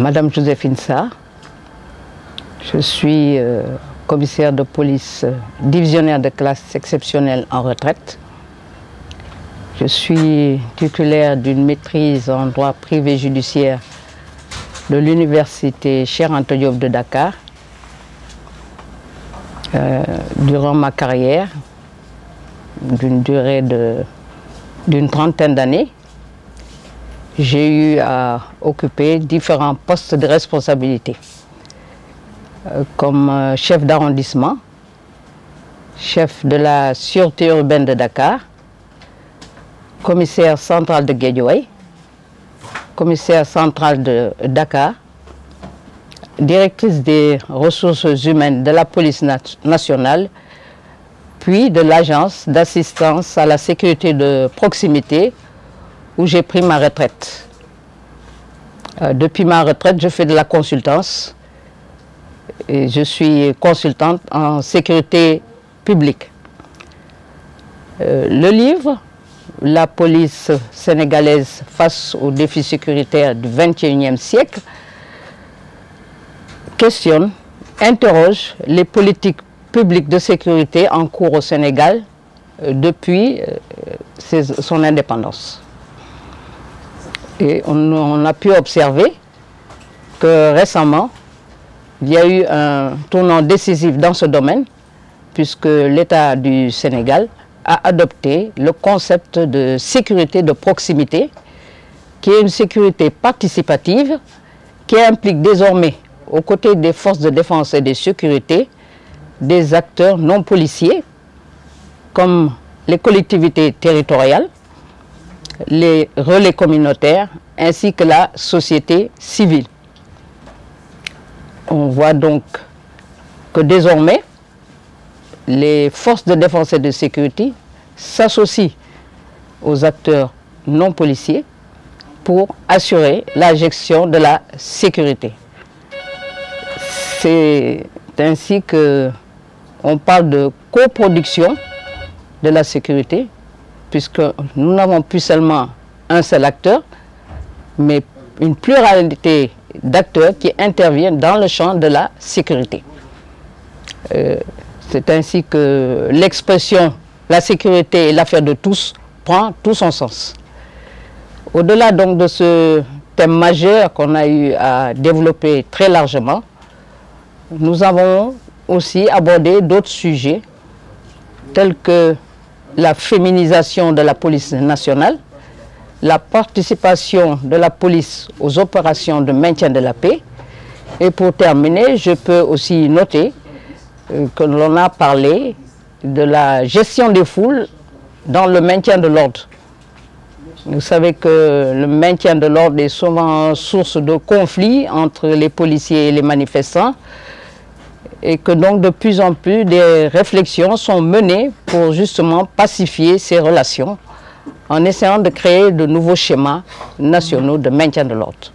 Madame Joséphine Sarr, je suis commissaire de police divisionnaire de classe exceptionnelle en retraite. Je suis titulaire d'une maîtrise en droit privé judiciaire de l'université Cheikh Anta Diop de Dakar. Durant ma carrière, d'une durée d'une trentaine d'années, j'ai eu à occuper différents postes de responsabilité, comme chef d'arrondissement, chef de la sûreté urbaine de Dakar, commissaire central de Guédiawaye, commissaire central de Dakar, directrice des ressources humaines de la police nationale, puis de l'agence d'assistance à la sécurité de proximité où j'ai pris ma retraite. Depuis ma retraite, je fais de la consultance et je suis consultante en sécurité publique. Le livre « La police sénégalaise face aux défis sécuritaires du XXIe siècle » questionne, interroge les politiques publiques de sécurité en cours au Sénégal depuis son indépendance. Et on a pu observer que récemment, il y a eu un tournant décisif dans ce domaine, puisque l'État du Sénégal a adopté le concept de sécurité de proximité, qui est une sécurité participative qui implique désormais, aux côtés des forces de défense et de sécurité, des acteurs non policiers, comme les collectivités territoriales, les relais communautaires, ainsi que la société civile. On voit donc que désormais, les forces de défense et de sécurité s'associent aux acteurs non policiers pour assurer la gestion de la sécurité. C'est ainsi qu'on parle de coproduction de la sécurité, puisque nous n'avons plus seulement un seul acteur, mais une pluralité d'acteurs qui interviennent dans le champ de la sécurité. C'est ainsi que l'expression « la sécurité est l'affaire de tous » prend tout son sens. Au-delà donc de ce thème majeur qu'on a eu à développer très largement, nous avons aussi abordé d'autres sujets tels que la féminisation de la police nationale, la participation de la police aux opérations de maintien de la paix. Et pour terminer, je peux aussi noter que l'on a parlé de la gestion des foules dans le maintien de l'ordre. Vous savez que le maintien de l'ordre est souvent source de conflits entre les policiers et les manifestants, et que donc de plus en plus des réflexions sont menées pour justement pacifier ces relations en essayant de créer de nouveaux schémas nationaux de maintien de l'ordre.